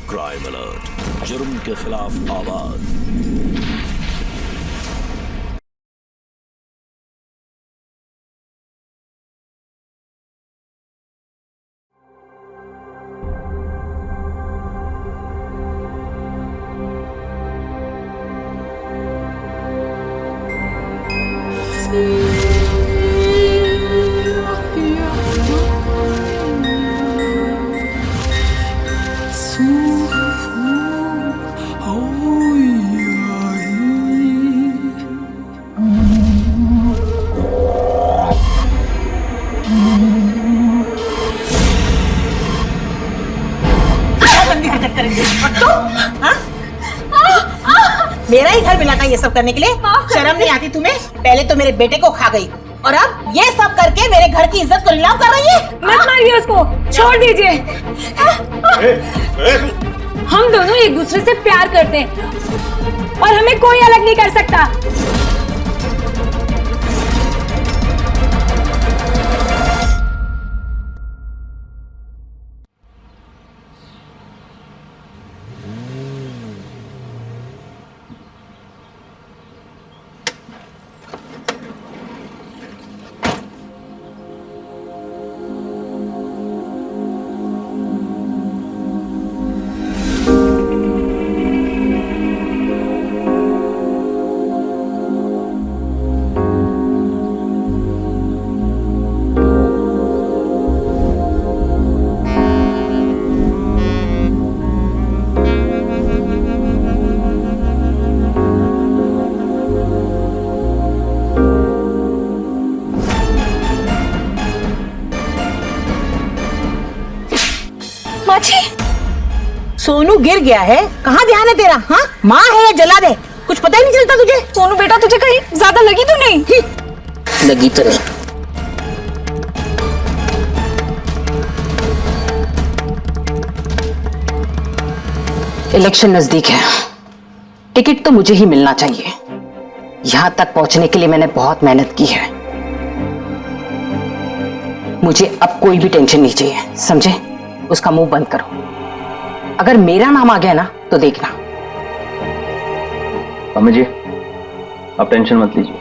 Crime alert, जुर्म के खिलाफ आवाज। मेरा ही घर मिला था ये सब करने के लिए। शर्म नहीं आती तुम्हें? पहले तो मेरे बेटे को खा गई और अब ये सब करके मेरे घर की इज्जत को नीलाम कर रही है। मत मारिए उसको, छोड़ दीजिए। हम दोनों एक दूसरे से प्यार करते हैं और हमें कोई अलग नहीं कर सकता। सोनू गिर गया है, कहाँ ध्यान है तेरा? हाँ, माँ है या जला दे, कुछ पता ही नहीं चलता तुझे। सोनू बेटा, तुझे कहीं ज्यादा लगी तो नहीं? लगी तो नहीं। इलेक्शन नजदीक है, टिकट तो मुझे ही मिलना चाहिए। यहां तक पहुंचने के लिए मैंने बहुत मेहनत की है। मुझे अब कोई भी टेंशन नहीं चाहिए, समझे? उसका मुंह बंद करो। अगर मेरा नाम आ गया ना तो देखना। मम्मी जी, आप टेंशन मत लीजिए,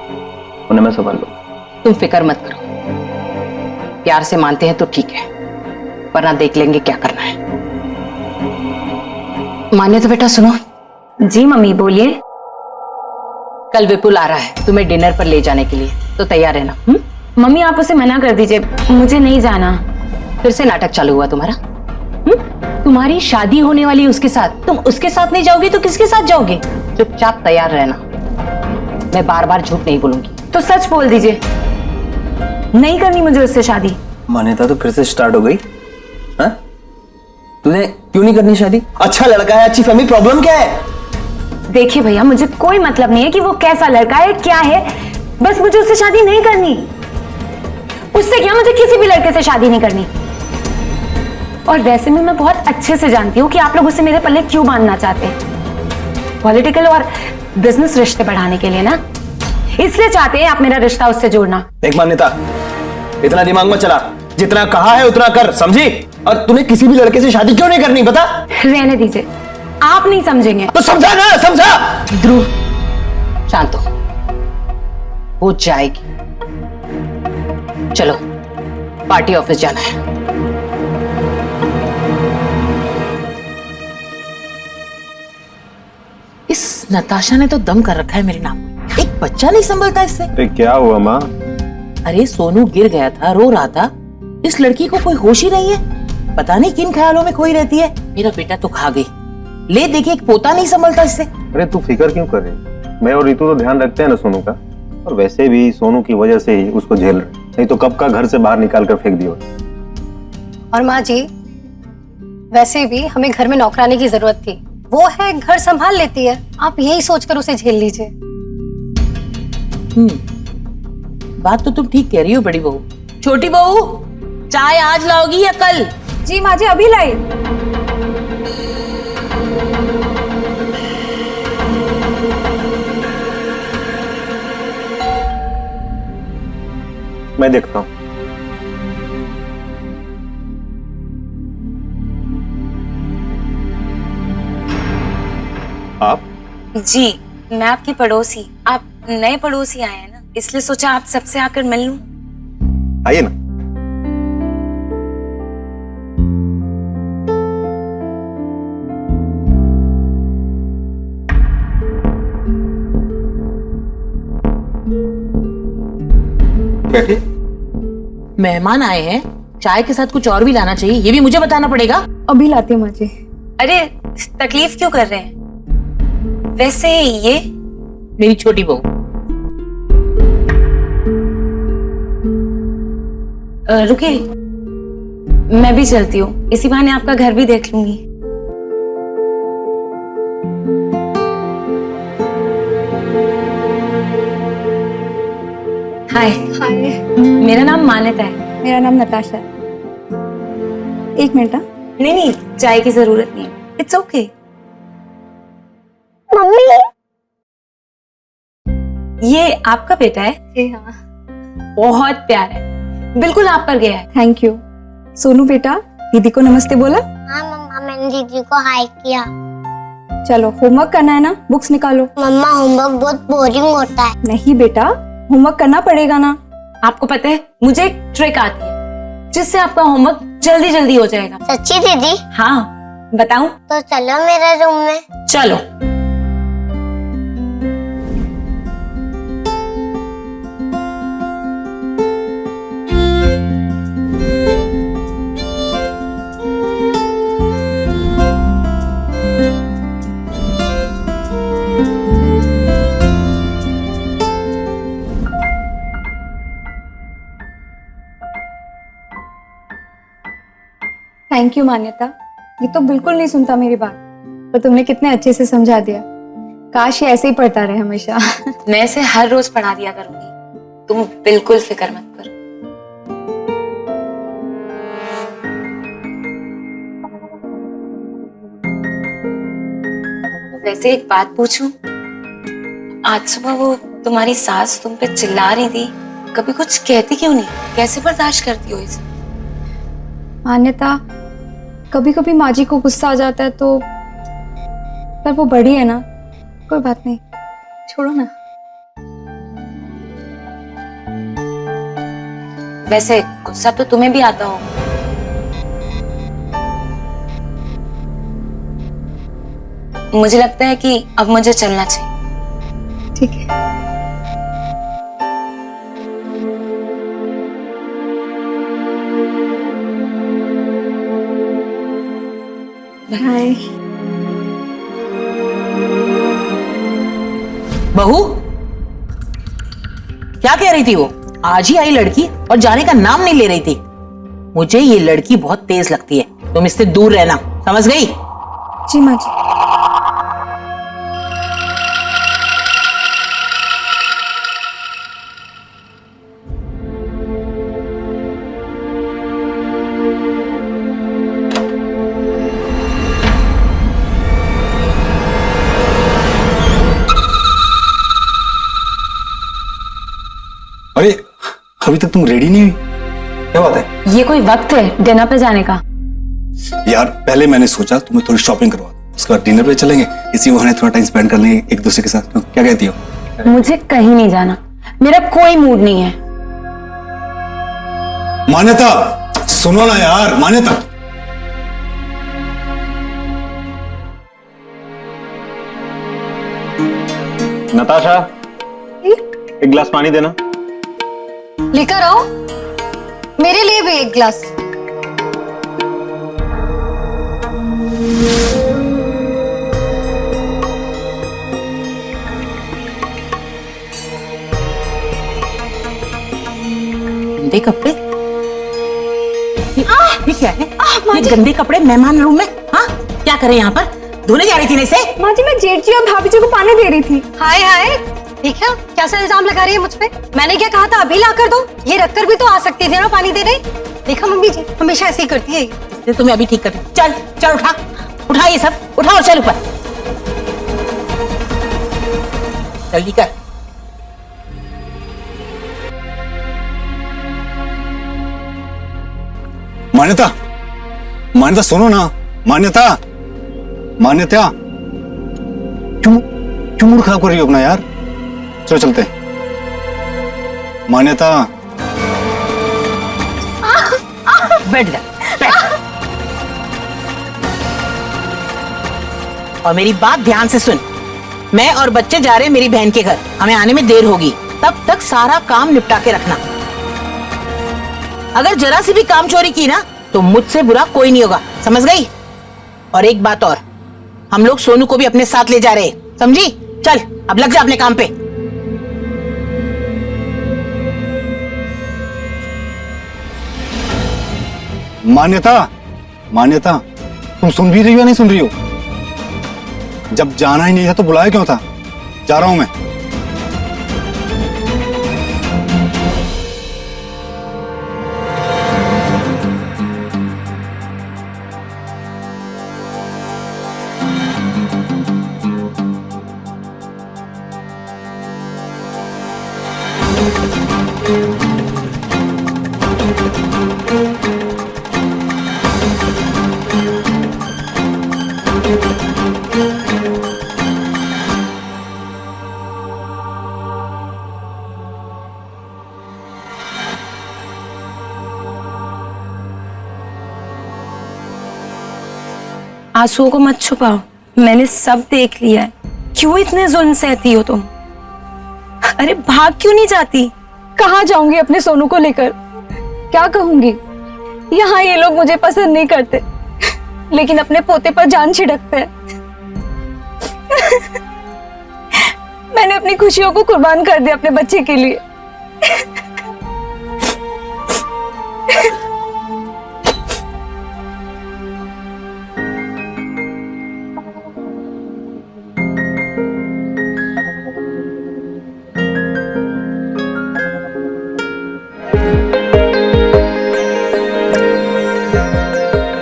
उन्हें मैं संभाल लूं। तुम फिक्र मत करो, प्यार से मानते हैं तो ठीक है, वरना देख लेंगे क्या करना है। मान्य तो बेटा सुनो। जी मम्मी, बोलिए। कल विपुल आ रहा है तुम्हें डिनर पर ले जाने के लिए, तो तैयार रहना। मम्मी आप उसे मना कर दीजिए, मुझे नहीं जाना। फिर से नाटक चालू हुआ तुम्हारा? तुम्हारी शादी होने वाली उसके साथ, तुम उसके साथ नहीं जाओगी तो किसके साथ जाओगे? चुपचाप तैयार रहना, मैं बार बार झूठ नहीं बोलूंगी। तो सच बोल दीजिए, नहीं करनी मुझे उससे शादी। मान्यता तो फिर से स्टार्ट हो गई। हाँ? तूने क्यों नहीं करनी शादी? अच्छा लड़का है, अच्छी फैमिली, प्रॉब्लम क्या है? देखिए भैया, मुझे कोई मतलब नहीं है कि वो कैसा लड़का है, क्या है, बस मुझे उससे शादी नहीं करनी। उससे क्या, मुझे किसी भी लड़के से शादी नहीं करनी। और वैसे भी मैं बहुत अच्छे से जानती हूँ कि आप लोग उससे मेरे पल्ले क्यों बांधना चाहते हैं। पॉलिटिकल और बिजनेस रिश्ते बढ़ाने के लिए ना, इसलिए चाहते हैं आप मेरा रिश्ता उससे जोड़ना। देख मान्यता, इतना दिमाग मत चला, जितना कहा है उतना कर, समझी? और तूने किसी भी लड़के से शादी क्यों नहीं करनी, बता? रहने दीजिए, आप नहीं समझेंगे। तो समझा ना, समझा? ध्रुव शांत हो जाएगी। चलो पार्टी ऑफिस जाना है। इस नताशा ने तो दम कर रखा है मेरे नाम में। एक बच्चा नहीं संभलता इससे। अरे क्या हुआ माँ? अरे सोनू गिर गया था, रो रहा था। इस लड़की को कोई होश ही नहीं है, पता नहीं किन ख्यालों में खोई रहती है। मेरा बेटा तो खा गई, ले देखिए एक पोता नहीं संभलता इससे। अरे तू फिक्र क्यों कर रही? मैं और रितु तो ध्यान रखते हैं ना सोनू का, और वैसे भी सोनू की वजह से ही उसको झेल रहे, नहीं तो कब का घर से बाहर निकाल कर फेंक दिया। और माँ जी, वैसे भी हमें घर में नौकरानी की जरूरत थी, वो है घर संभाल लेती है, आप यही सोचकर उसे झेल लीजिए। बात तो तुम ठीक कह रही हो बड़ी बहू। छोटी बहू, चाय आज लाओगी या कल? जी माँ जी, अभी लाई। मैं देखता हूँ। आप? जी, मैं आपकी पड़ोसी। आप नए पड़ोसी आए हैं ना, इसलिए सोचा आप सबसे आकर मिल लूं। आइए ना। बैठिए। मेहमान आए हैं, चाय के साथ कुछ और भी लाना चाहिए, ये भी मुझे बताना पड़ेगा। अभी लाती हूँ माँ जी। अरे तकलीफ क्यों कर रहे हैं? वैसे ये मेरी छोटी बहू। रुकिए, मैं भी चलती हूँ, इसी बहाने आपका घर भी देख लूंगी। हाय। हाय। मेरा नाम मान्यता है। मेरा नाम नताशा है। एक मिनट। नहीं नहीं, चाय की जरूरत नहीं है, इट्स ओके। मम्मी। ये आपका बेटा है? जी हाँ। बहुत प्यारा है, बिल्कुल आप पर गया है। Thank you. सोनू बेटा, दीदी को नमस्ते बोला? हाँ मम्मा, मैंने दीदी को हाय किया। चलो होमवर्क करना है ना, बुक्स निकालो। मम्मा होमवर्क बहुत बोरिंग होता है। नहीं बेटा, होमवर्क करना पड़ेगा ना। आपको पता है, मुझे एक ट्रिक आती है जिससे आपका होमवर्क जल्दी जल्दी हो जाएगा। सच्ची दीदी? हाँ, बताऊं? तो चलो मेरे रूम में। चलो। थैंक यू मान्यता, ये तो बिल्कुल नहीं सुनता मेरी बात, पर तुमने कितने अच्छे से समझा दिया। काश ये ऐसे ही पढ़ता रहे हमेशा। मैं इसे हर रोज पढ़ा दिया करूंगी, तुम बिल्कुल फिक्र मत करो। वैसे एक बात पूछूं? आज सुबह वो तुम्हारी सास तुम पे चिल्ला रही थी, कभी कुछ कहती क्यों नहीं? कैसे बर्दाश्त करती हो इसे? मान्यता, कभी कभी माँ जी को गुस्सा आ जाता है तो, पर वो बड़ी है ना, कोई बात नहीं, छोड़ो ना। वैसे गुस्सा तो तुम्हें भी आता होगा। मुझे लगता है कि अब मुझे चलना चाहिए। ठीक है। हाय। बहू, क्या कह रही थी वो? आज ही आई लड़की और जाने का नाम नहीं ले रही थी। मुझे ये लड़की बहुत तेज लगती है, तुम इससे दूर रहना, समझ गई? जी माँ जी। अरे अभी तक तुम रेडी नहीं हुई, क्या बात है? ये कोई वक्त है डिनर पे जाने का? यार पहले मैंने सोचा तुम्हें थोड़ी शॉपिंग करवा दूं, उसके बाद डिनर पे चलेंगे, इसी बहाने थोड़ा टाइम स्पेंड कर लेंगे एक दूसरे के साथ। क्या कहती हो? मुझे कहीं नहीं जाना, मेरा कोई मूड नहीं है। मान्यता सुनो ना यार, मान्यता। नताशा, एक गिलास पानी देना। लेकर आओ, मेरे लिए भी एक गिलास। गंदे कपड़े? ये क्या है? ये गंदे कपड़े मेहमान रूम में? हाँ, क्या करे यहाँ पर? धोने जा रही थी ना इसे? माँ जी, मैं जेठ जी और भाभी जी को पानी दे रही थी। हाय हाय, ठीक है, कैसा इल्जाम लगा रही है मुझ पे? मैंने क्या कहा था अभी ला कर दो? ये रखकर भी तो आ सकती थी ना पानी देने। देखा मम्मी जी हमेशा ऐसे ही करती है। ये तुम्हें अभी ठीक कर। चल चल, उठा उठा ये सब, उठा और चल ऊपर, जल्दी कर। मान्यता, मान्यता सुनो ना, मान्यता, मान्यता, क्यों मूड खराब कर रही हो अपना यार? चलो चलते हैं। मान्यता, बैठ जा, बैठ। और मेरी बात ध्यान से सुन, मैं और बच्चे जा रहे हैं मेरी बहन के घर, हमें आने में देर होगी, तब तक सारा काम निपटा के रखना। अगर जरा सी भी काम चोरी की ना तो मुझसे बुरा कोई नहीं होगा, समझ गई? और एक बात और, हम लोग सोनू को भी अपने साथ ले जा रहे हैं, समझी? चल अब लग जा अपने काम पे। मान्यता, तुम सुन भी रही हो या नहीं सुन रही हो? जब जाना ही नहीं था तो बुलाया क्यों था? जा रहा हूं मैं। आंसुओं को मत छुपाओ, मैंने सब देख लिया है। क्यों इतने जुल्म सहती हो तुम? अरे भाग क्यों नहीं जाती? कहाँ जाऊंगी अपने सोनू को लेकर? क्या कहूंगी? यहाँ ये लोग मुझे पसंद नहीं करते, लेकिन अपने पोते पर जान छिड़कते हैं। मैंने अपनी खुशियों को कुर्बान कर दिया अपने बच्चे के लिए।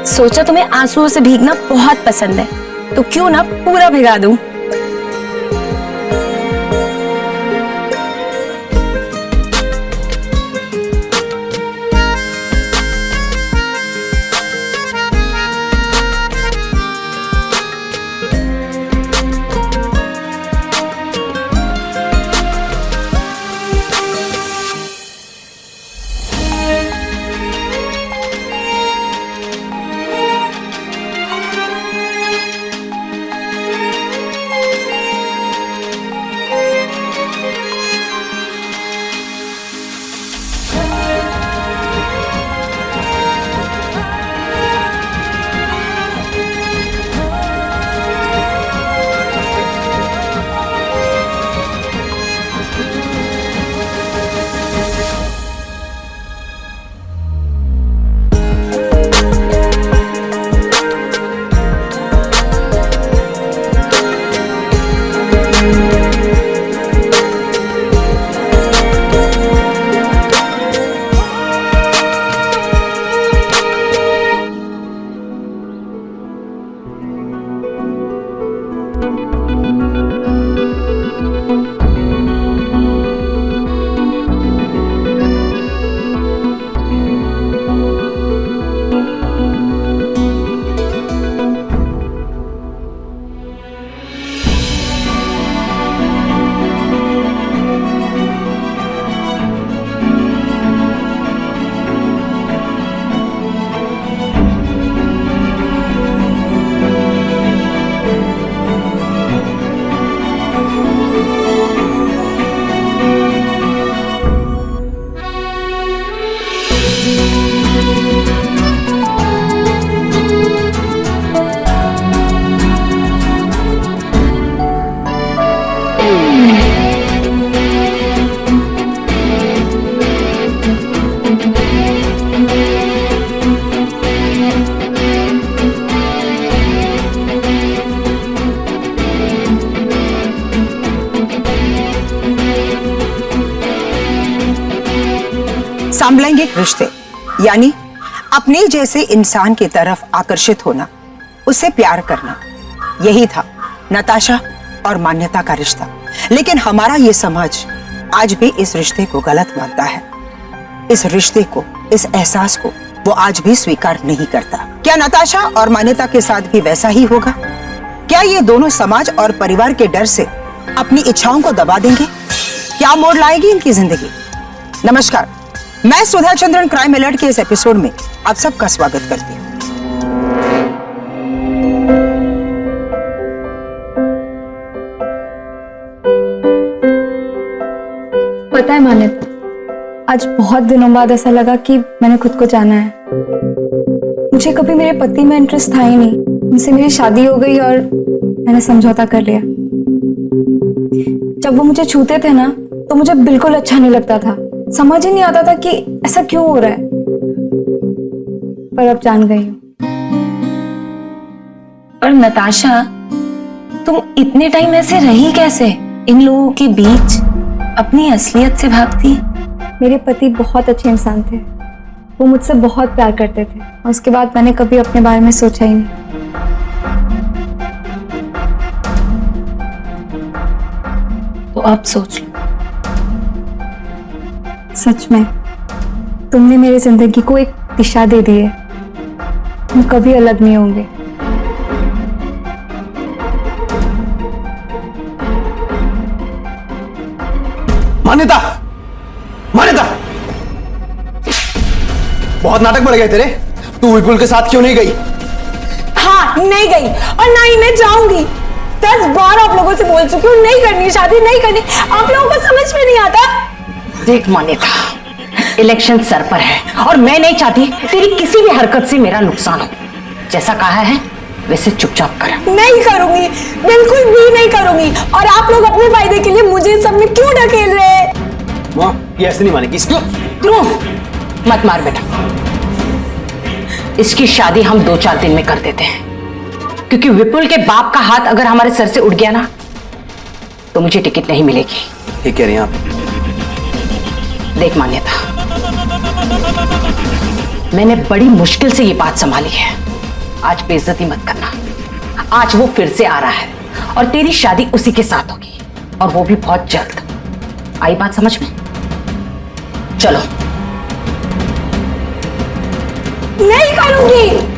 सोचा तुम्हें आंसुओं से भीगना बहुत पसंद है, तो क्यों ना पूरा भिगा दूं। समलैंगिक रिश्ते यानी अपने जैसे इंसान की तरफ आकर्षित होना, उसे प्यार करना, यही था नताशा और मान्यता का रिश्ता। लेकिन हमारा ये समाज आज भी इस रिश्ते को गलत मानता है। इस रिश्ते को, इस एहसास को वो आज भी स्वीकार नहीं करता। क्या नताशा और मान्यता के साथ भी वैसा ही होगा? क्या क्या ये दोनों समाज और परिवार के डर से अपनी इच्छाओं को दबा देंगे? क्या मोड़ लाएगी इनकी जिंदगी? नमस्कार, मैं सुधा चंद्रन क्राइम अलर्ट के इस एपिसोड में आप सबका स्वागत करती हूँ। पता है मान्यता, आज बहुत दिनों बाद ऐसा लगा कि मैंने खुद को जाना है। मुझे कभी मेरे पति में इंटरेस्ट था ही नहीं। उनसे मेरी शादी हो गई और मैंने समझौता कर लिया। जब वो मुझे छूते थे ना तो मुझे बिल्कुल अच्छा नहीं लगता था। समझ ही नहीं आता था कि ऐसा क्यों हो रहा है, पर अब जान गई हूँ। और नताशा, तुम इतने टाइम ऐसे रही कैसे इन लोगों के बीच, अपनी असलियत से भागती? मेरे पति बहुत अच्छे इंसान थे। वो मुझसे बहुत प्यार करते थे और उसके बाद मैंने कभी अपने बारे में सोचा ही नहीं। तो अब सोच लो। सच में तुमने मेरी जिंदगी को एक दिशा दे दी है। हम कभी अलग नहीं होंगे। मान्यता, मान्यता, बहुत नाटक बढ़ गए तेरे। तू विपुल के साथ क्यों नहीं गई? हाँ, नहीं गई और ना ही मैं जाऊंगी। 10 बार आप लोगों से बोल चुकी हूँ, नहीं करनी शादी, नहीं करनी। आप लोगों को समझ में नहीं आता। देख मान्यता, इलेक्शन सर पर है और मैं नहीं चाहती तेरी किसी भी हरकत से मेरा नुकसान हो। जैसा कहा है वैसे चुपचाप कर। नहीं करूंगी, बिल्कुल भी नहीं करूंगी। और आप लोग अपने फायदे के लिए मुझे सब में क्यों ढकेल रहे हैं? माँ, ये ऐसे नहीं मानेगी। इसको क्यों? मत मार बेटा। इसकी शादी हम 2-4 दिन में कर देते हैं, क्योंकि विपुल के बाप का हाथ अगर हमारे सर से उड़ गया ना तो मुझे टिकट नहीं मिलेगी। ठीक कह रही हैं आप। देख मान्यता, मैंने बड़ी मुश्किल से ये बात संभाली है। आज बेइज्जती मत करना। आज वो फिर से आ रहा है और तेरी शादी उसी के साथ होगी, और वो भी बहुत जल्द। आई बात समझ में? चलो। नहीं करूंगी।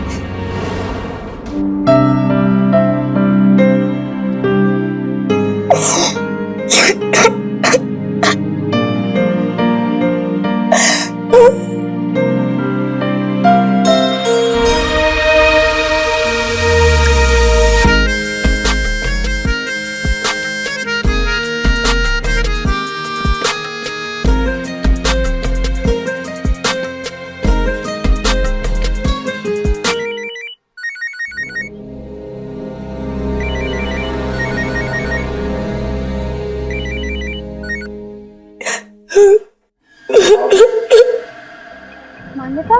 मान्यता,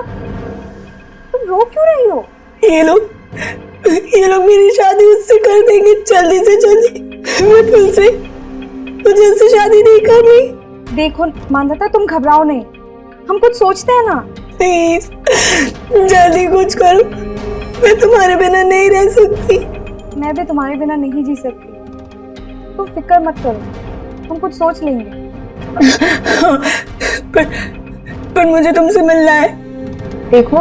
तुम रो क्यों रही हो? ये लोग मेरी शादी उससे कर देंगे जल्दी से जल्दी। विपुल से मुझे उससे शादी नहीं करनी। देखो मान्यता, तुम घबराओ नहीं, हम कुछ सोचते हैं ना। प्लीज जल्दी कुछ करो, मैं तुम्हारे बिना नहीं रह सकती। मैं भी तुम्हारे बिना नहीं जी सकती। तुम फिक्र मत करो, हम कुछ सोच लेंगे। पर मुझे तुमसे मिलना है। देखो,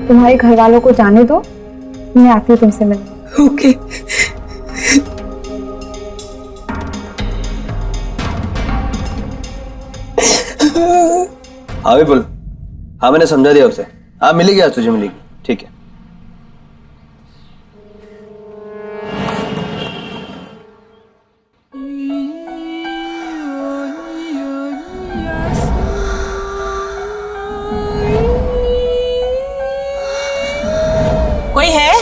तुम्हारे घर वालों को जाने दो, मैं आती हूँ तुमसे मिलने। ओके। हाँ विपुल, हाँ मैंने समझा दिया उसे। हाँ मिलेगी, आज तुझे मिलेगी। ठीक है। कोई है?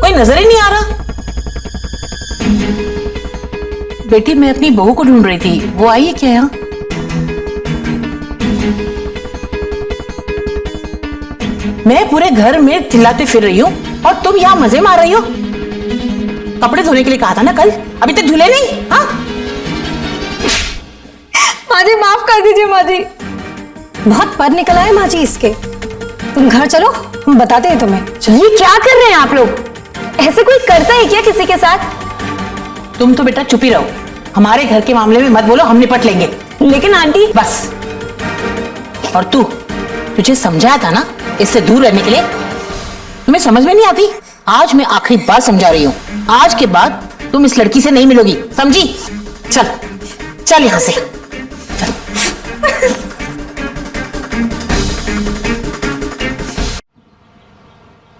कोई नजर ही नहीं आ रहा। बेटी, मैं अपनी बहू को ढूंढ रही थी, वो आई है क्या यहाँ? मैं पूरे घर में चिल्लाते फिर रही हूँ और तुम यहाँ मजे मार रही हो। कपड़े धोने के लिए कहा था ना कल, अभी तक धुले नहीं? हाँ माँ जी माफ कर दीजिए माँ जी। बहुत पर निकला है माँ जी इसके। तुम घर चलो, हम बताते हैं तुम्हें। ये क्या कर रहे हैं आप लोग? ऐसे कोई करता है क्या किसी के साथ? तुम तो बेटा चुप ही रहो, हमारे घर के मामले में मत बोलो, हम निपट लेंगे। लेकिन आंटी, बस। और तू, तुझे समझाया था ना इससे दूर रहने के लिए, तुम्हें समझ में नहीं आती? आज मैं आखिरी बार समझा रही हूँ, आज के बाद तुम इस लड़की से नहीं मिलोगी, समझी? चल चल यहाँ से।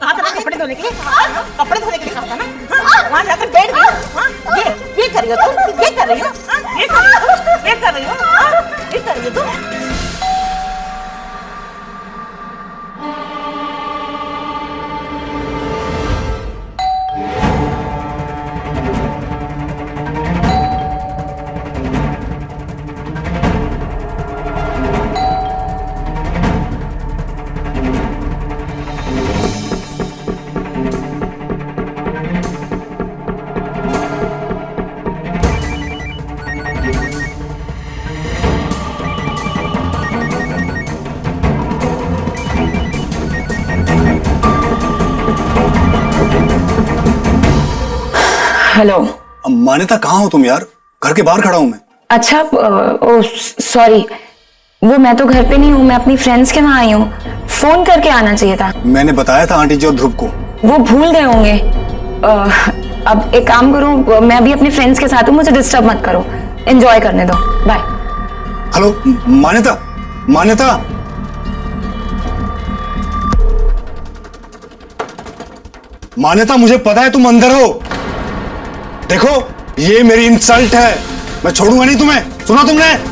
कहाँ था कपड़े धोने के लिए? कपड़े धोने के लिए कहा था ना? वहाँ जाकर बैठ गई। ये कर रही हो तुम? ये कर रही हो? ये कर रही हो? ये कर रही हो? ये कर रही हो तुम? हेलो। मान्यता कहाँ हो तुम यार? घर के बाहर खड़ा हूँ मैं। अच्छा, ओ सॉरी, वो मैं तो घर पे नहीं हूँ, मैं अपनी फ्रेंड्स के वहाँ आई हूँ। फोन करके आना चाहिए था। मैंने बताया था आंटी जी और ध्रुव को। वो भूल गए होंगे। अब एक काम करो, मैं अभी अपने फ्रेंड्स के साथ हूँ, मुझे डिस्टर्ब मत करो, एंजॉय करने दो, बाय। हेलो मान्यता, मान्यता, मान्यता, मुझे पता है तुम अंदर हो। देखो ये मेरी इंसल्ट है, मैं छोड़ूंगा नहीं तुम्हें, सुना तुमने?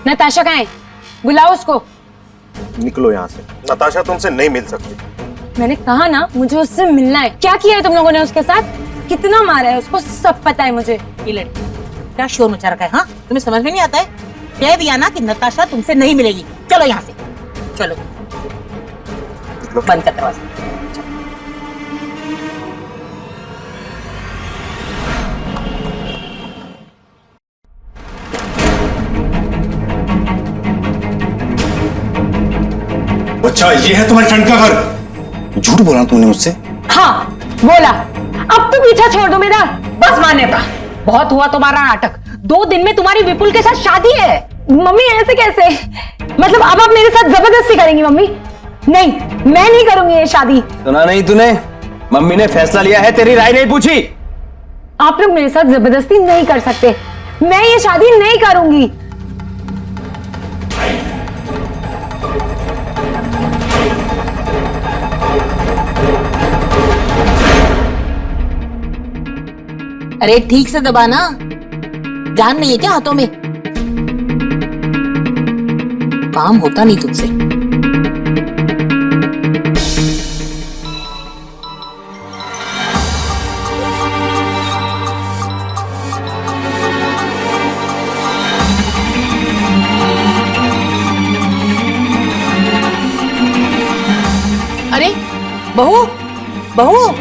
नताशा कहाँ है? बुलाओ उसको। निकलो यहाँ से, नताशा तुमसे नहीं मिल सकती। मैंने कहा ना, मुझे उससे मिलना है। क्या किया है तुम लोगों ने उसके साथ? कितना मारा है उसको, सब पता है मुझे। ये लड़की क्या शोर मचा रखा है? हाँ, तुम्हें समझ में नहीं आता है? कह दिया ना कि नताशा तुमसे नहीं मिलेगी। चलो यहाँ से, चलो। बंद कर दरवाजा। अच्छा ये है तुम्हारी फ्रेंड का घर? झूठ बोला तुमने मुझसे? हाँ बोला। अब तो पीछा छोड़ दो मेरा। बस मान्यता, बहुत हुआ तुम्हारा नाटक। 2 दिन में तुम्हारी विपुल के साथ शादी है। मम्मी ऐसे कैसे? मतलब अब आप मेरे साथ जबरदस्ती करेंगी? मम्मी नहीं, मैं नहीं करूंगी ये शादी। सुना नहीं तूने? मम्मी ने फैसला लिया है, तेरी राय नहीं पूछी। आप लोग मेरे साथ जबरदस्ती नहीं कर सकते, मैं ये शादी नहीं करूंगी। अरे ठीक से दबाना, जान नहीं है क्या हाथों में? काम होता नहीं तुझसे। अरे बहू, बहू।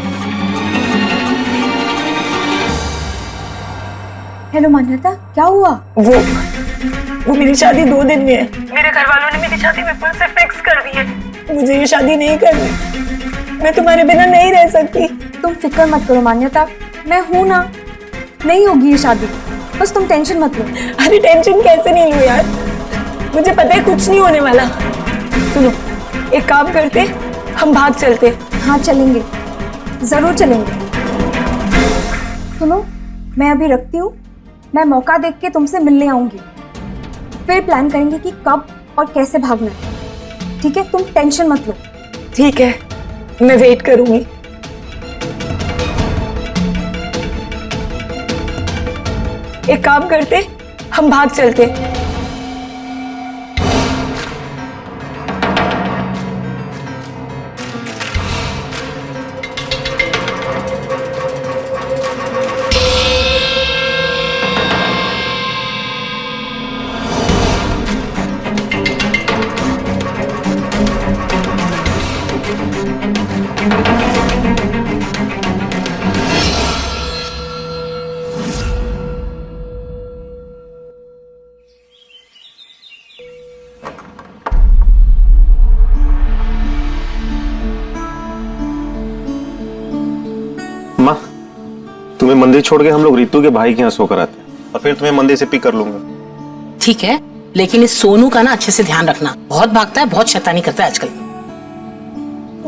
हेलो मान्यता, क्या हुआ? वो मेरी शादी 2 दिन में है। मेरे घर वालों ने मेरी शादी विपुल से फिक्स कर दी है। मुझे ये शादी नहीं करनी, मैं तुम्हारे बिना नहीं रह सकती। तुम फिक्र मत करो मान्यता, मैं हूं ना, नहीं होगी ये शादी, बस तुम टेंशन मत लो। अरे टेंशन कैसे नहीं लूं यार, मुझे पता है कुछ नहीं होने वाला। सुनो, एक काम करते, हम भाग चलते। हाँ चलेंगे, जरूर चलेंगे। सुनो, मैं अभी रखती हूँ, मैं मौका देख के तुमसे मिलने आऊंगी, फिर प्लान करेंगे कि कब और कैसे भागना है। ठीक है, तुम टेंशन मत लो। ठीक है, मैं वेट करूंगी। एक काम करते, हम भाग चलते। तुम्हें मंदिर छोड़ के हम लोग रितु के भाई के यहाँ सोकर आते हैं और फिर तुम्हें मंदिर से पिक कर लूंगा। ठीक है, लेकिन इस सोनू का ना अच्छे से ध्यान रखना, बहुत भागता है, बहुत शैतानी करता है आजकल।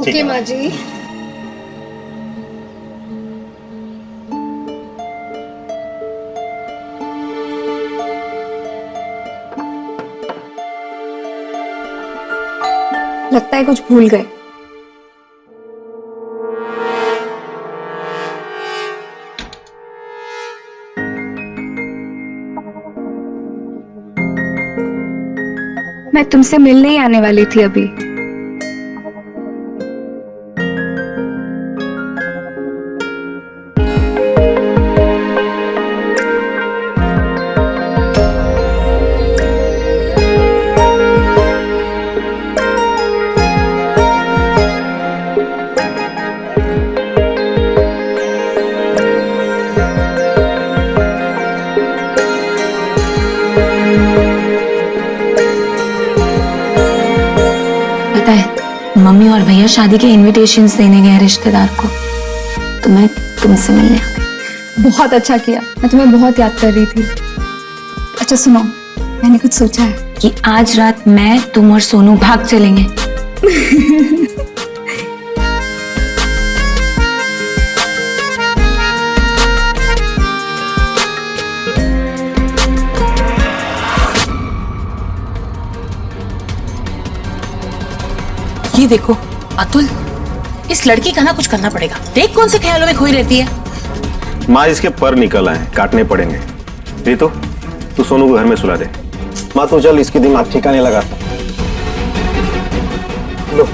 ओके माँ जी। लगता है कुछ भूल गए। मैं तुमसे मिलने ही आने वाली थी अभी। पता है मम्मी और भैया शादी के इनविटेशंस देने गए रिश्तेदार को, तो मैं तुमसे मिलने आ गई। बहुत अच्छा किया, मैं तुम्हें बहुत याद कर रही थी। अच्छा सुनो, मैंने कुछ सोचा है कि आज रात मैं, तुम और सोनू भाग चलेंगे। ये देखो अतुल, इस लड़की का ना कुछ करना पड़ेगा। देख कौन से ख्यालों में खोई रहती है। माँ इसके पर निकल आए, काटने पड़ेंगे। रितु तू सोनू को घर में सुला दे। माँ तू चल, इसके दिमाग ठिकाने लगाता। लो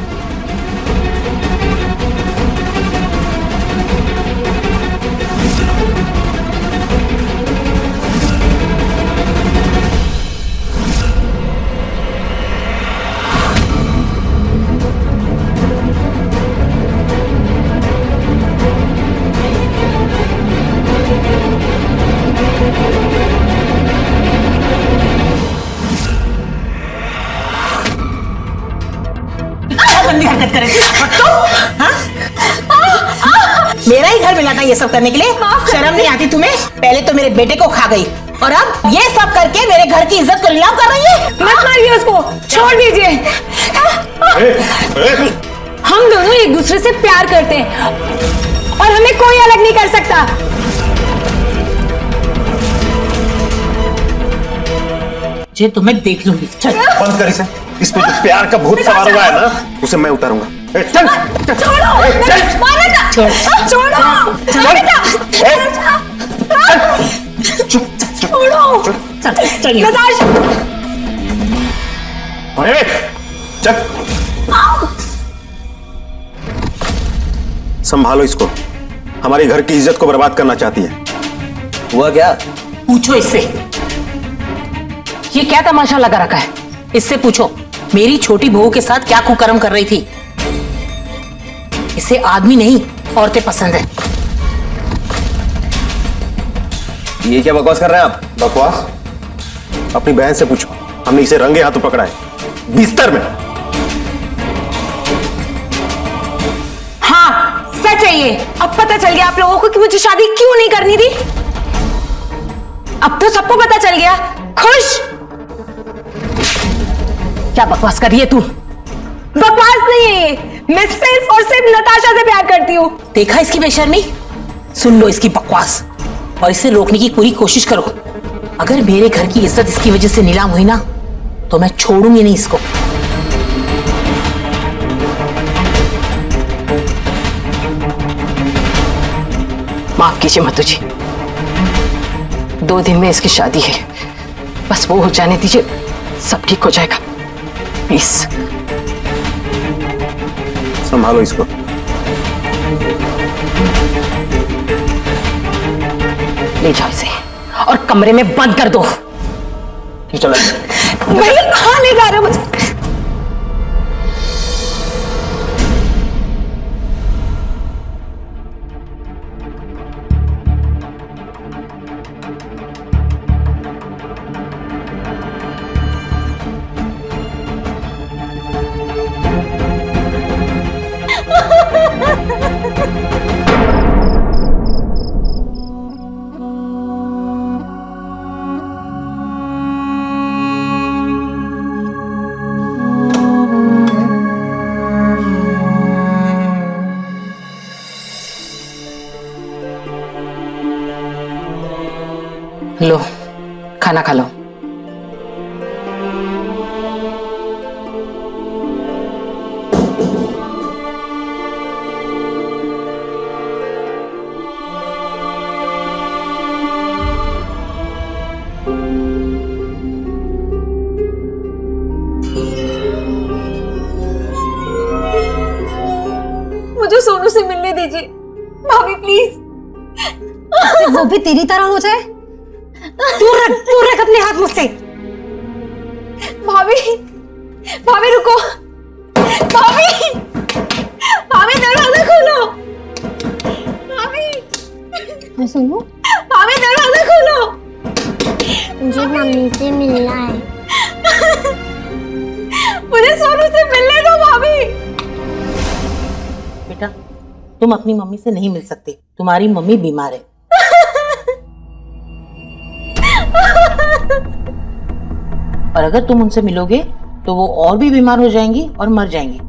गंदी हरकत करे थी तो, हाँ? मेरा ही घर मिला था ये सब करने के लिए। शर्म नहीं आती तुम्हें? पहले तो मेरे बेटे को खा गई और अब ये सब करके मेरे घर की इज्जत को नीलाम कर रही है। मत मारिए उसको, छोड़ दीजिए। हम दोनों एक दूसरे से प्यार करते हैं और हमें कोई अलग नहीं कर सकता। जे तो मैं देख लूंगी। चल बंद कर इसे। इस पे जो प्यार का भूत सवार हुआ है ना, उसे मैं उतारूंगा। चल चल, संभालो इसको, हमारे घर की इज्जत को बर्बाद करना चाहती है। हुआ क्या? पूछो इससे, ये क्या तमाशा लगा रखा है? इससे पूछो मेरी छोटी बहू के साथ क्या कुकर्म कर रही थी। इसे आदमी नहीं औरतें पसंद है। ये क्या बकवास कर रहे हैं आप? बकवास? अपनी बहन से पूछो, हमने इसे रंगे हाथों पकड़ा है, बिस्तर में। हाँ सच है ये। अब पता चल गया आप लोगों को कि मुझे शादी क्यों नहीं करनी थी। अब तो सबको पता चल गया। खुश? क्या बकवास कर रही है तू? बकवास नहीं है ये, मैं सिर्फ और सिर्फ नताशा से प्यार करती हूँ। देखा इसकी बेशर्मी? सुन लो इसकी बकवास और इसे रोकने की पूरी कोशिश करो। अगर मेरे घर की इज्जत इसकी वजह से नीलाम हुई ना, तो मैं छोड़ूंगी नहीं इसको। माफ कीजिए मातू जी, 2 दिन में इसकी शादी है, बस वो हो जाने दीजिए, सब ठीक हो जाएगा। प्लीज संभालो इसको। ले जाओ इसे और कमरे में बंद कर दो। चलो भैया कहाँ ले जा रहे हो मुझे? लो खाना खा लो। मुझे सोनू से मिलने दीजिए भाभी प्लीज। वो भी तेरी तरह हो जाए? दूर रख अपने हाथ मुझसे। भाभी भाभी रुको, भाभी भाभी दरवाजा खोलो, भाभी सुनो, भाभी दरवाजा खोलो। मुझे मम्मी से मिलना है। मुझे सोनू से मिलने दो भाभी। बेटा तुम अपनी मम्मी से नहीं मिल सकते, तुम्हारी मम्मी बीमार है। और अगर तुम उनसे मिलोगे तो वो और भी बीमार हो जाएंगी और मर जाएंगी।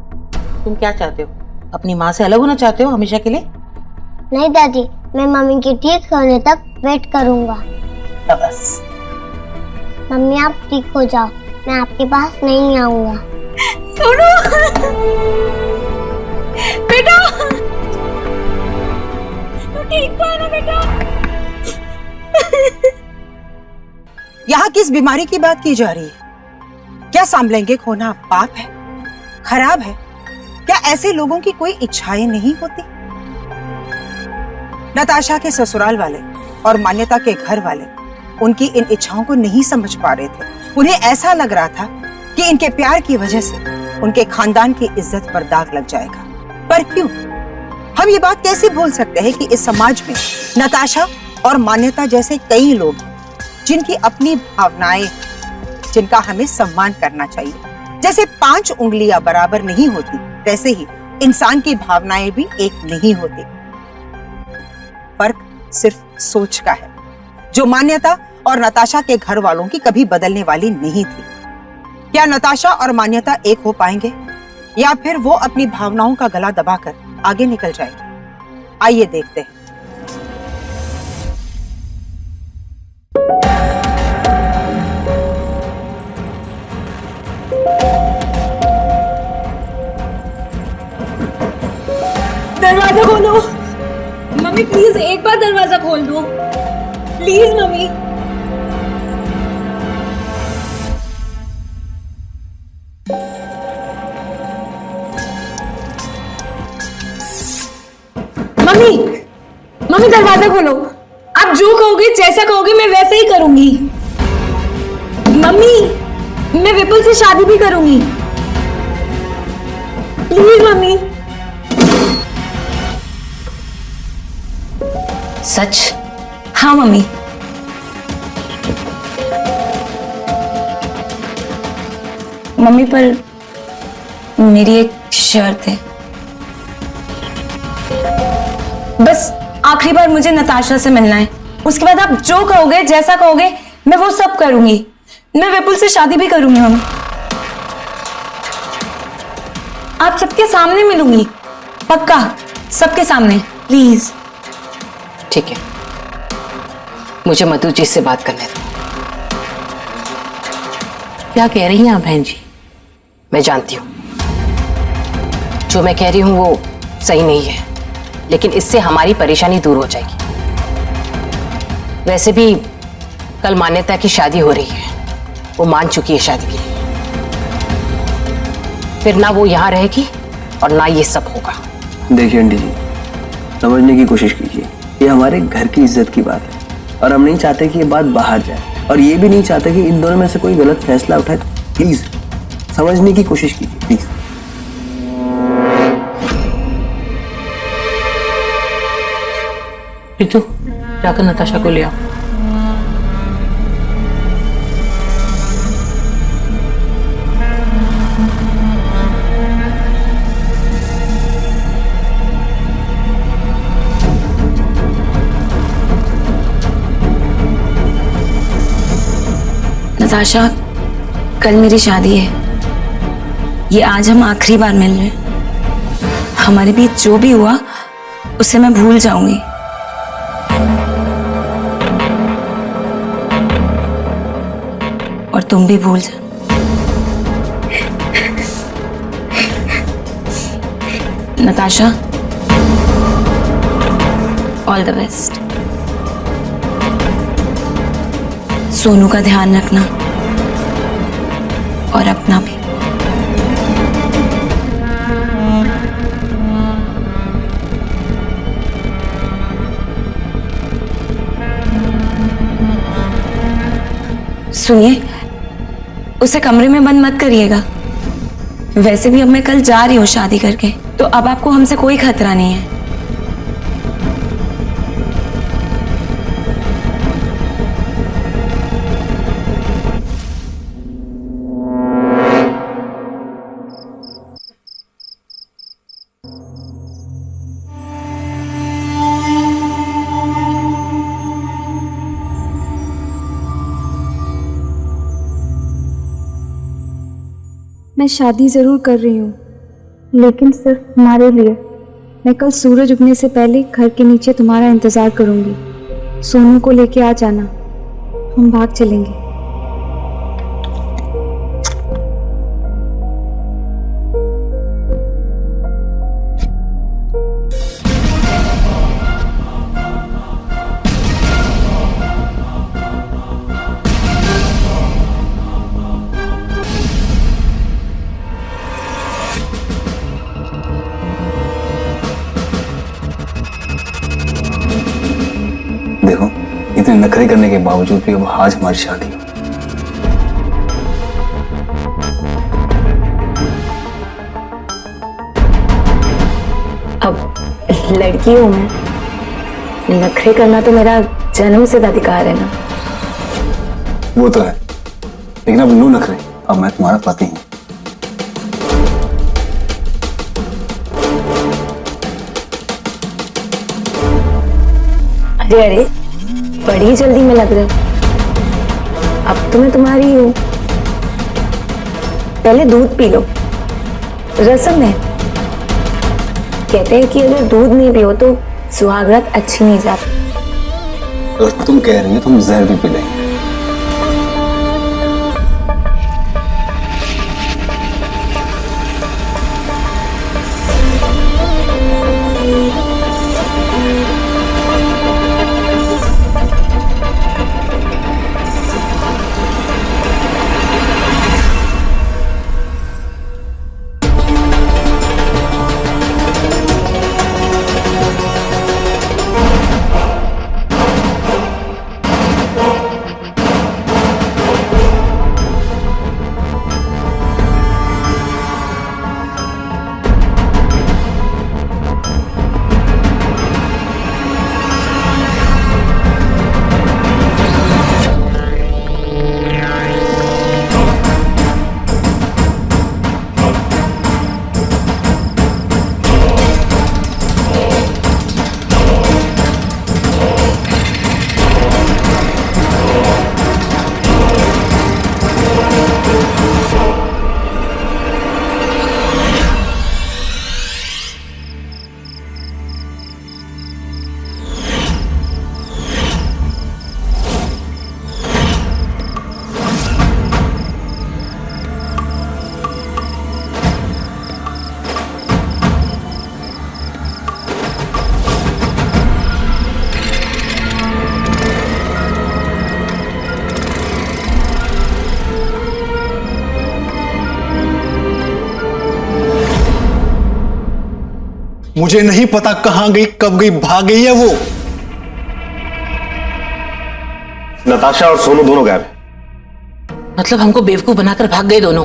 तुम क्या चाहते हो, अपनी माँ से अलग होना चाहते हो हमेशा के लिए? नहीं दादी, मैं मम्मी के ठीक होने तक वेट करूंगा। बस मम्मी आप ठीक हो जाओ, मैं आपके पास नहीं आऊंगा। सोनू बेटा, तू ठीक तो है ना बेटा? यहाँ किस बीमारी की बात की जा रही है? क्या समलैंगिक होना पाप है, खराब है? क्या ऐसे लोगों की कोई इच्छाएं नहीं होती? नताशा के ससुराल वाले और मान्यता के घर वाले उनकी इन इच्छाओं को नहीं समझ पा रहे थे। उन्हें ऐसा लग रहा था कि इनके प्यार की वजह से उनके खानदान की इज्जत पर दाग लग जाएगा। पर क्यों? हम ये बात कैसे भूल सकते हैं कि इस समाज में नताशा और मान्यता जैसे कई लोग हैं जिनकी अपनी भावनाएं, जिनका हमें सम्मान करना चाहिए। जैसे 5 उंगलियां बराबर नहीं होती, वैसे ही इंसान की भावनाएं भी एक नहीं होती। फर्क सिर्फ सोच का है, जो मान्यता और नताशा के घर वालों की कभी बदलने वाली नहीं थी। क्या नताशा और मान्यता एक हो पाएंगे या फिर वो अपनी भावनाओं का गला दबाकर आगे निकल जाएगी? आइए देखते हैं। दरवाजा खोलो मम्मी, प्लीज एक बार दरवाजा खोल दो प्लीज मम्मी। मम्मी मम्मी दरवाजा खोलो, आप जो कहोगे जैसा कहोगे मैं वैसे ही करूंगी। मम्मी मैं विपुल से शादी भी करूंगी, प्लीज मम्मी। सच? हाँ मम्मी। मम्मी पर मेरी एक शर्त है, बस आखिरी बार मुझे नताशा से मिलना है। उसके बाद आप जो कहोगे जैसा कहोगे मैं वो सब करूंगी। मैं विपुल से शादी भी करूंगी मम्मी, आप सबके सामने मिलूंगी, पक्का सबके सामने, प्लीज। ठीक है, मुझे मधु जी से बात करने दो। क्या कह रही हैं आप बहन जी? मैं जानती हूं जो मैं कह रही हूं वो सही नहीं है, लेकिन इससे हमारी परेशानी दूर हो जाएगी। वैसे भी कल मान्यता की शादी हो रही है, वो मान चुकी है शादी के लिए। फिर ना वो यहां रहेगी और ना ये सब होगा। देखिए आंटी जी, समझने की कोशिश कीजिए, ये हमारे घर की इज्जत की बात है और हम नहीं चाहते कि ये बात बाहर जाए, और ये भी नहीं चाहते कि इन दोनों में से कोई गलत फैसला उठाए। प्लीज समझने की कोशिश कीजिए प्लीज। रितु जाकर नताशा को ले आओ। नताशा कल मेरी शादी है, ये आज हम आखिरी बार मिल रहे हैं। हमारे बीच जो भी हुआ उसे मैं भूल जाऊंगी। तुम भी भूल जाओ। Natasha, all the best. Sonu का ध्यान रखना और अपना भी। सुनिए, उसे कमरे में बंद मत करिएगा। वैसे भी अब मैं कल जा रही हूँ शादी करके, तो अब आपको हमसे कोई खतरा नहीं है। मैं शादी ज़रूर कर रही हूँ, लेकिन सिर्फ हमारे लिए। मैं कल सूरज उगने से पहले घर के नीचे तुम्हारा इंतज़ार करूँगी। सोनू को लेके आ जाना, हम भाग चलेंगे। देखो, इतने नखरे करने के बावजूद भी अब आज हमारी शादी हो। अब लड़की हूं मैं, नखरे करना तो मेरा जन्म सिद्ध अधिकार है ना। वो तो है, लेकिन अब नो नखरे, अब मैं तुम्हारा पति हूं। अरे अरे, बड़ी जल्दी में लग रहे हो। अब तो मैं तुम्हारी हूँ। पहले दूध पी लो, रसम है। कहते हैं कि अगर दूध नहीं पियो तो सुहागरात अच्छी नहीं जाती। अगर तुम कह रही हो तो हम जहर भी पी लेंगे। मुझे नहीं पता कहां गई, कब गई, भाग गई है वो। नताशा और सोनू दोनों गायब हैं। मतलब हमको बेवकूफ बनाकर भाग गए दोनों,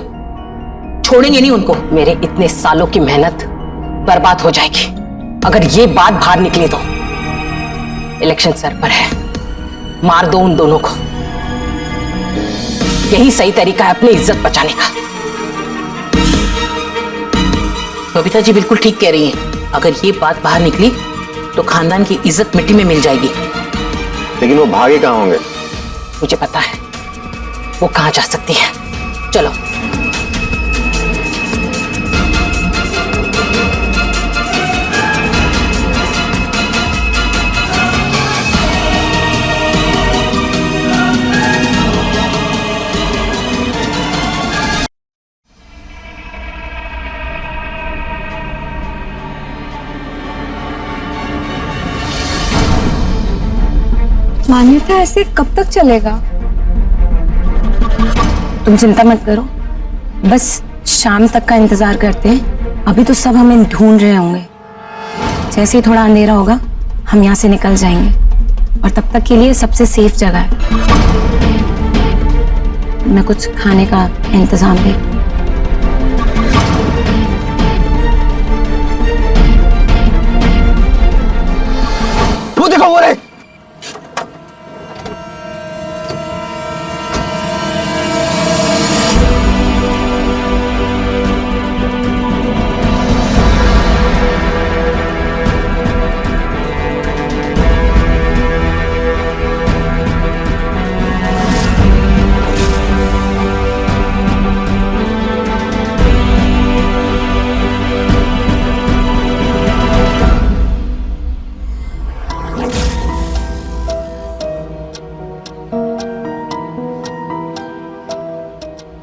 छोड़ेंगे नहीं उनको। मेरे इतने सालों की मेहनत बर्बाद हो जाएगी अगर ये बात बाहर निकली तो। इलेक्शन सर पर है, मार दो उन दोनों को। यही सही तरीका है अपनी इज्जत बचाने का। बबीता जी बिल्कुल ठीक कह रही हैं। अगर ये बात बाहर निकली तो खानदान की इज्जत मिट्टी में मिल जाएगी। लेकिन वो भागे कहाँ होंगे? मुझे पता है वो कहां जा सकती है। चलो। ऐसे कब तक चलेगा? तुम चिंता मत करो, बस शाम तक का इंतजार करते हैं। अभी तो सब हमें ढूंढ रहे होंगे। जैसे ही थोड़ा अंधेरा होगा हम यहाँ से निकल जाएंगे, और तब तक के लिए सबसे सेफ जगह है। मैं कुछ खाने का इंतजाम भी। वो देखो वो रे।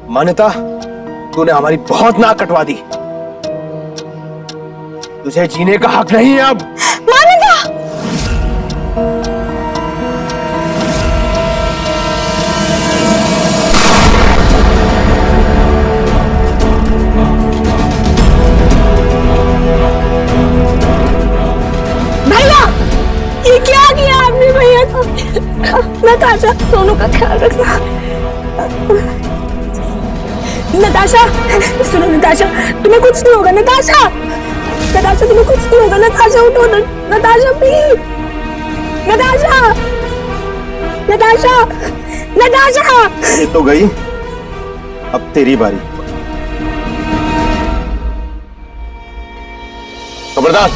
मान्यता, तूने हमारी बहुत नाक कटवा दी। तुझे जीने का हक नहीं है अब। मान्यता! भैया, ये क्या किया आपने भैया को? नताशा, सोनू का ख्याल रखना। नताशा, सुनो नताशा, तुम्हें कुछ नहीं होगा। नताशा, नताशा तुम्हें कुछ नहीं होगा। नताशा उठो, नताशा प्लीज। नताशा, नताशा, नताशा। ये तो गई, अब तेरी बारी। खबरदार,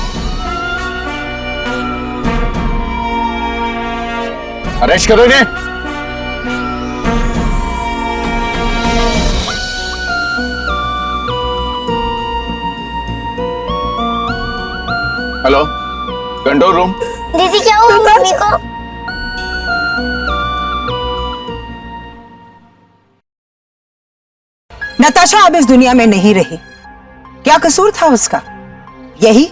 अरेस्ट करो इन्हें। Hello, control room. दीदी क्या हुआ मम्मी को? नताशा अब इस दुनिया में नहीं रही। क्या कसूर था उसका? यही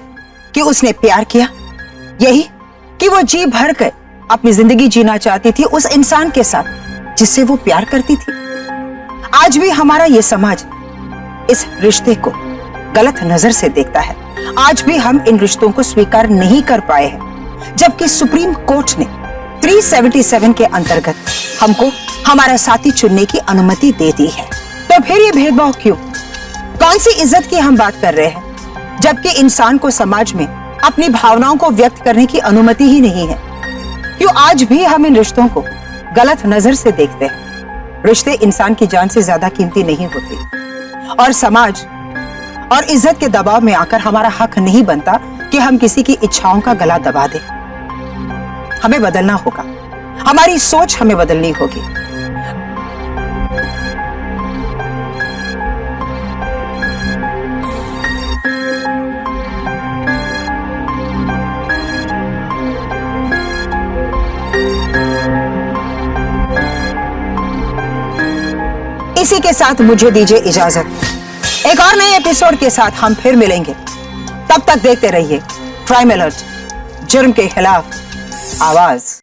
कि उसने प्यार किया, यही कि वो जी भर कर अपनी जिंदगी जीना चाहती थी उस इंसान के साथ जिससे वो प्यार करती थी। आज भी हमारा ये समाज इस रिश्ते को गलत नजर से देखता है। आज भी हम इन रिश्तों को स्वीकार नहीं कर पाए हैं, जबकि सुप्रीम कोर्ट ने 377 के अंतर्गत हमको हमारा साथी चुनने की अनुमति दे दी है। तो फिर ये भेदभाव क्यों? कौन सी इज्जत की हम बात कर रहे हैं, जबकि इंसान को समाज में अपनी भावनाओं को व्यक्त करने की अनुमति ही नहीं है? क्यों आज भी हम इन रिश्तों को गलत नजर से देखते हैं? रिश्ते इंसान की जान से ज्यादा कीमती नहीं होते, और समाज और इज्जत के दबाव में आकर हमारा हक नहीं बनता कि हम किसी की इच्छाओं का गला दबा दें। हमें बदलना होगा, हमारी सोच हमें बदलनी होगी। इसी के साथ मुझे दीजिए इजाजत। एक और नए एपिसोड के साथ हम फिर मिलेंगे। तब तक देखते रहिए क्राइम अलर्ट, जुर्म के खिलाफ आवाज।